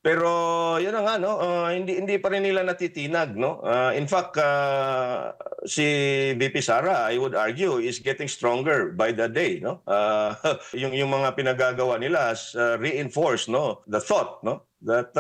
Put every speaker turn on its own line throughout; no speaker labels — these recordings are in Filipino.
Pero yun na nga, no, hindi pa rin nila natitinag, no. In fact, si VP Sara, I would argue, is getting stronger by the day, no. Yung mga pinagagawa nila has reinforced, no, the thought, no, that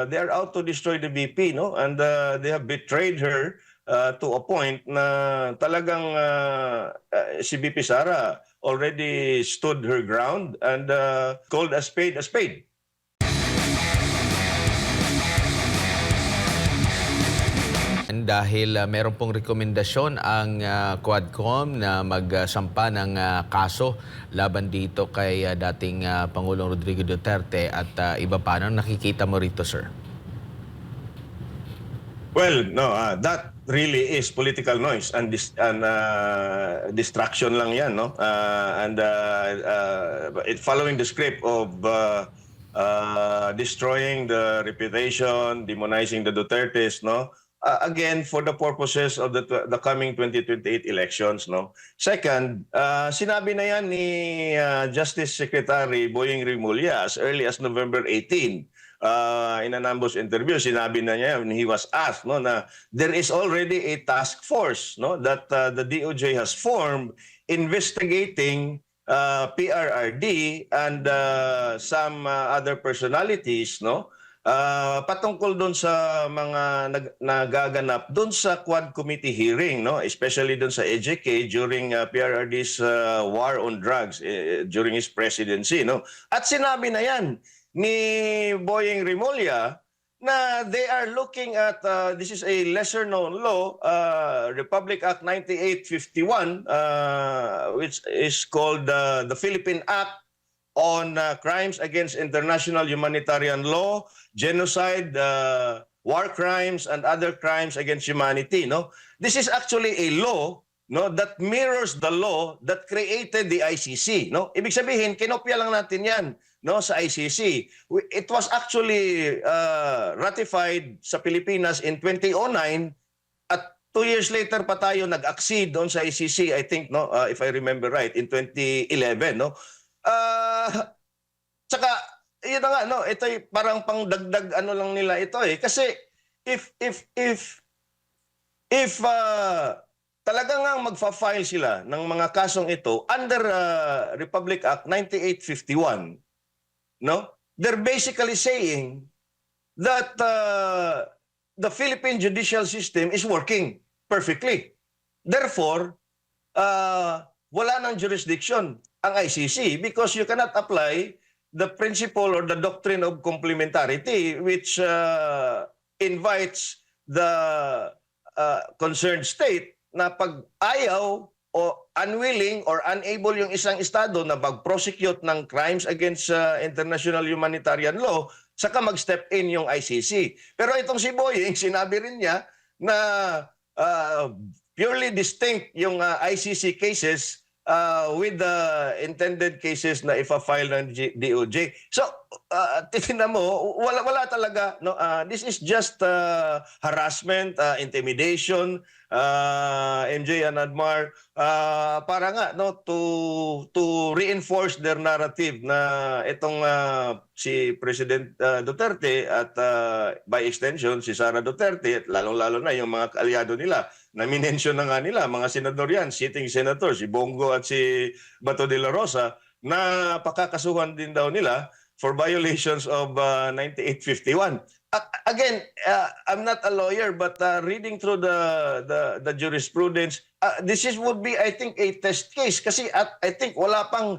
they are out to destroy the VP, no, and they have betrayed her to a point na talagang si VP Sara already stood her ground and called a spade a spade.
Dahil meron pong rekomendasyon ang Quadcom na magsampa ng kaso laban dito kay dating Pangulong Rodrigo Duterte at iba pa. Anong nakikita mo rito, sir?
Well, no, that really is political noise and distraction lang yan, no? Following the script of destroying the reputation, demonizing the Dutertes, no? Again, for the purposes of the coming 2028 elections, no? Second, sinabi na yan ni Justice Secretary Boying Rimulya as early as November 18. In an ambush interview, sinabi na niya when he was asked, no, na there is already a task force, no, that the DOJ has formed investigating PRRD and some other personalities, no, patungkol doon sa mga nagaganap doon sa Quad Committee hearing, no, especially doon sa EJK during PRRD's war on drugs during his presidency, no. At sinabi na yan ni Boying Rimulya na they are looking at, this is a lesser known law, Republic Act 9851, which is called the Philippine Act on Crimes Against International Humanitarian Law, Genocide, war crimes, and other crimes against humanity. No, this is actually a law, no, that mirrors the law that created the ICC. No, ibig sabihin kinopya lang natin yan, no, sa ICC. It was actually ratified sa Pilipinas in 2009 at 2 years later pa tayo nag-accede doon sa ICC, I think, no, if I remember right, in 2011, no. Tsaka yun na nga, no, ito parang pangdagdag ano lang nila ito kasi if talaga ngang magfa-file sila ng mga kasong ito under Republic Act 9851, no, they're basically saying that the Philippine judicial system is working perfectly. Therefore, wala nang jurisdiction ang ICC because you cannot apply the principle or the doctrine of complementarity which invites the concerned state na pag ayaw o unwilling or unable yung isang estado na mag-prosecute ng crimes against international humanitarian law, saka mag-step in yung ICC. Pero itong si Boying, sinabi rin niya na purely distinct yung ICC cases with the intended cases na ifa-file ng DOJ. So, tingnan mo, wala talaga, no, this is just harassment, intimidation, MJ and Admar, para nga, no, to reinforce their narrative na itong si President Duterte at by extension si Sara Duterte at lalong-lalo na yung mga kaalyado nila na minention na nga nila, mga senador yan, sitting senator, si Bongo at si Bato de la Rosa, na pakakasuhan din daw nila for violations of 9851. Again, I'm not a lawyer, but reading through the jurisprudence, this would be, I think, a test case kasi I think wala pang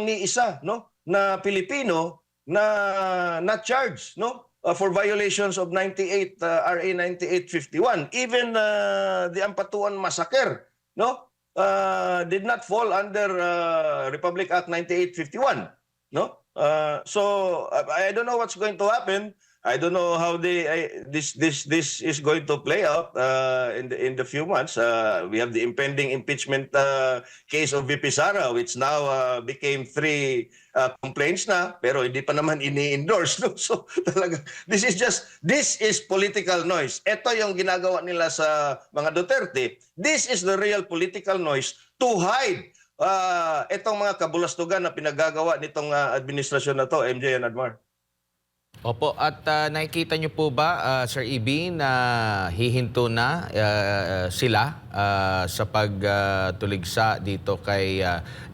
ni isa, no, na Pilipino na charged, no, for violations of RA 9851. Even the Ampatuan Massacre, no, did not fall under Republic Act 9851, no. So I don't know what's going to happen. I don't know how this is going to play out in the few months. We have the impending impeachment case of VP Sara, which now became 3 complaints na, pero hindi pa naman ini-endorse. No? So talaga, this is political noise. Ito yung ginagawa nila sa mga Duterte. This is the real political noise to hide itong mga kabulastugan na pinagagawa nitong administrasyon na to, MJ and Admar.
Opo, at nakikita niyo po ba, Sir EB, na hihinto na sila sa pagtuligsa dito kay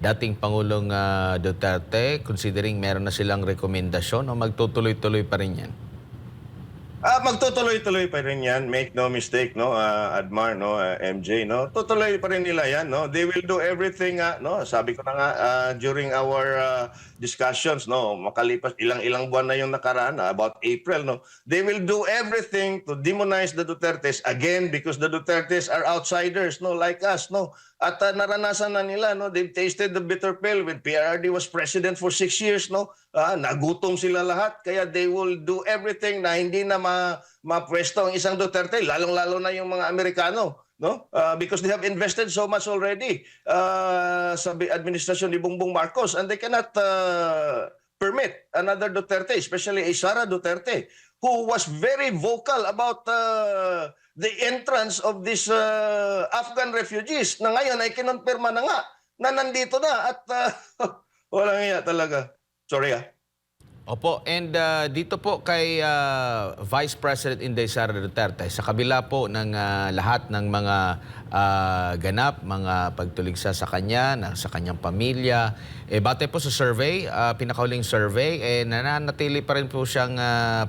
dating Pangulong Duterte, considering meron na silang rekomendasyon, o magtutuloy-tuloy pa rin yan?
Magtutuloy-tuloy pa rin yan. Make no mistake, no, Admar, no, MJ, no. Tutuloy pa rin nila yan, no. They will do everything, no. Sabi ko na nga during our discussions, no, makalipas ilang buwan na yung nakaraan, about April, no. They will do everything to demonize the Dutertes again because the Dutertes are outsiders, no, like us, no. At naranasan na nila, no. They've tasted the bitter pill when PRRD was president for 6 years, no. Nagutom sila lahat, kaya they will do everything na hindi na mapwesto ang isang Duterte, lalong-lalo na yung mga Amerikano, no? Because they have invested so much already sa administrasyon ni Bongbong Marcos, and they cannot permit another Duterte, especially a Sara Duterte, who was very vocal about the entrance of these Afghan refugees na ngayon ay kinonfirma na nga na nandito na at walang iya talaga. Sorry
Opo, and dito po kay Vice President Inday Sara Duterte, sa kabila po ng lahat ng mga ganap, mga pagtuligsa sa kanya, sa kanyang pamilya, bate po sa survey, pinakahuling survey, nananatili pa rin po siyang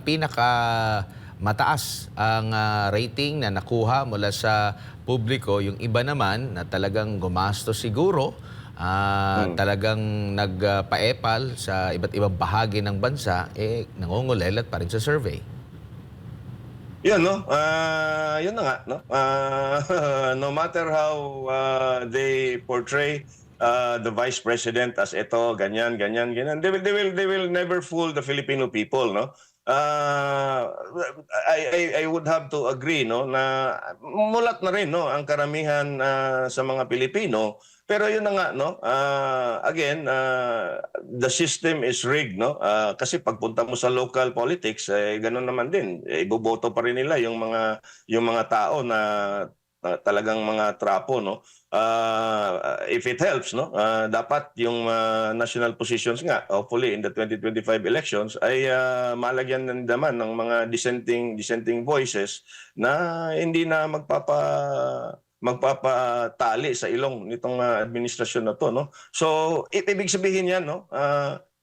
pinaka mataas ang rating na nakuha mula sa publiko. Yung iba naman na talagang gumastos siguro, talagang nagpaepal sa iba't ibang bahagi ng bansa, nangungulelat pa rin sa survey.
Yun, no? Yun na nga, no? No matter how they portray the vice president as ito, ganyan, they will never fool the Filipino people, no? I would have to agree, no, na mulat na rin, no, ang karamihan sa mga Pilipino. Pero yun na nga, no, again, the system is rigged, no. Kasi pagpunta mo sa local politics, ganun naman din. Iboboto pa rin nila yung mga tao na talagang mga trapo, no. If it helps, no, dapat yung national positions nga, hopefully in the 2025 elections, ay malagyan ng naman ng mga dissenting voices na hindi na magpapatali sa ilong nitong administrasyon na to, no. So ibig sabihin yan, no,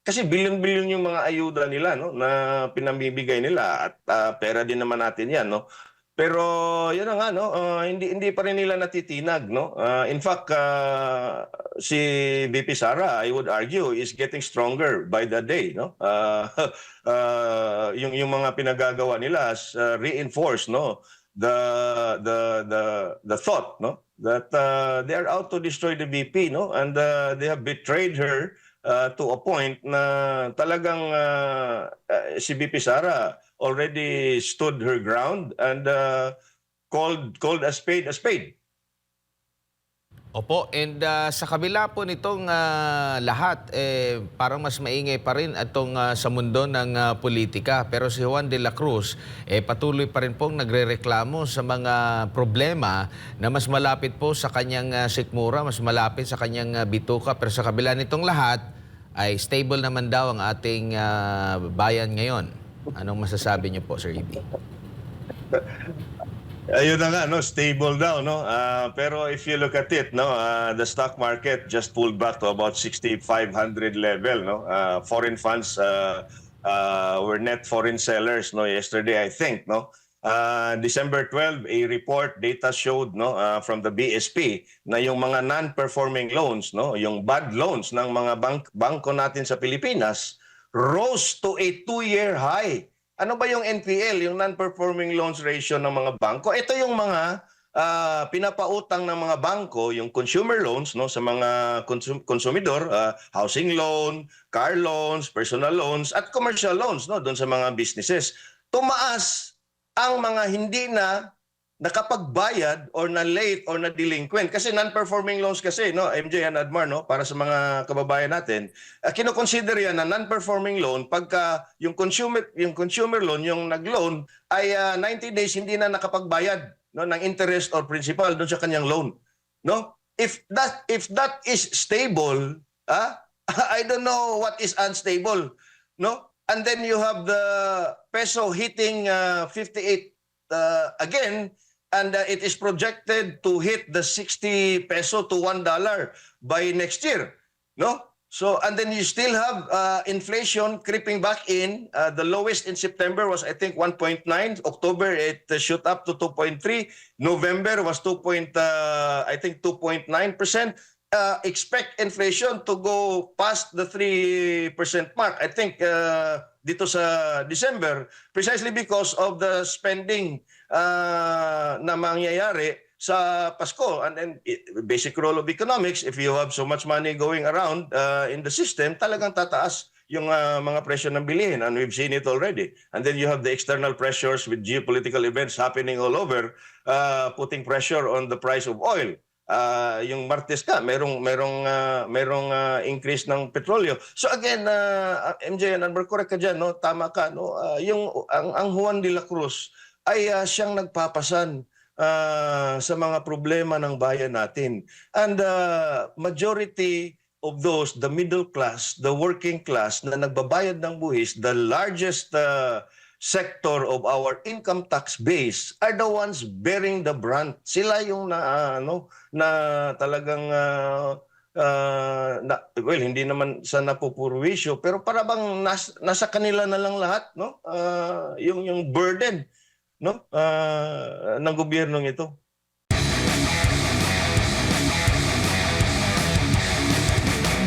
kasi bilyon-bilyon yung mga ayuda nila, no, na pinamibigay nila at pera din naman natin yan, no. Pero yun na nga, no, hindi pa rin nila natitinag, no. In fact, si VP Sara, I would argue, is getting stronger by the day, no. Yung mga pinagagawa nila reinforce, no, the thought, no, that they are out to destroy the VP, no, and they have betrayed her to a point na talagang si VP Sara already stood her ground and called a spade a spade.
Opo, and sa kabila po nitong lahat, parang mas maingay pa rin itong sa mundo ng politika. Pero si Juan de la Cruz, patuloy pa rin pong nagrereklamo sa mga problema na mas malapit po sa kanyang sikmura, mas malapit sa kanyang bituka. Pero sa kabila nitong lahat, ay stable naman daw ang ating bayan ngayon. Anong masasabi niyo po, Sir EB?
Ayun na nga, no, stable daw, no. Pero if you look at it, no, the stock market just pulled back to about 6,500 level, no. Foreign funds were net foreign sellers, no, yesterday, I think, no. December 12, a report data showed, no, from the BSP na yung mga non-performing loans, no, yung bad loans ng mga bangko natin sa Pilipinas rose to a 2-year high. Ano ba yung NPL, yung non-performing loans ratio ng mga bangko? Ito yung mga pinapautang ng mga bangko, yung consumer loans, no, sa mga konsumidor, housing loan, car loans, personal loans, at commercial loans, no, doon sa mga businesses. Tumaas ang mga hindi na nakapagbayad or na late or na delinquent kasi non-performing loans kasi, no, MJ and Admar, no, para sa mga kababayan natin, kino-consider yan na non-performing loan pagka yung consumer loan, yung nag-loan ay 90 days hindi na nakapagbayad, no, ng interest or principal doon sa kanyang loan, no. If that is stable, I don't know what is unstable, no. and then you have the peso hitting 58 again, and it is projected to hit the 60 peso to $1 by next year, no? So, and then you still have inflation creeping back in. The lowest in September was, I think, 1.9. October, it shot up to 2.3. November was 2.9%. Expect inflation to go past the 3% mark. I think dito sa December, precisely because of the spending na mangyayari sa Pasko. And then basic role of economics, if you have so much money going around in the system, talagang tataas yung mga presyo ng bilihin, and we've seen it already. And then you have the external pressures with geopolitical events happening all over, putting pressure on the price of oil. Yung Martes ka, merong increase ng petrolyo. So again, MJ and Albert, correct ka dyan, no? Tama ka, no? Ang Juan de la Cruz ay siyang nagpapasan sa mga problema ng bayan natin. And majority of those, the middle class, the working class na nagbabayad ng buwis, the largest sector of our income tax base are the ones bearing the brunt. Sila yung talagang well, hindi naman sa napupurwisyo, pero para bang nasa kanila na lang lahat, no? Yung burden, no? Ng gobyernong ito.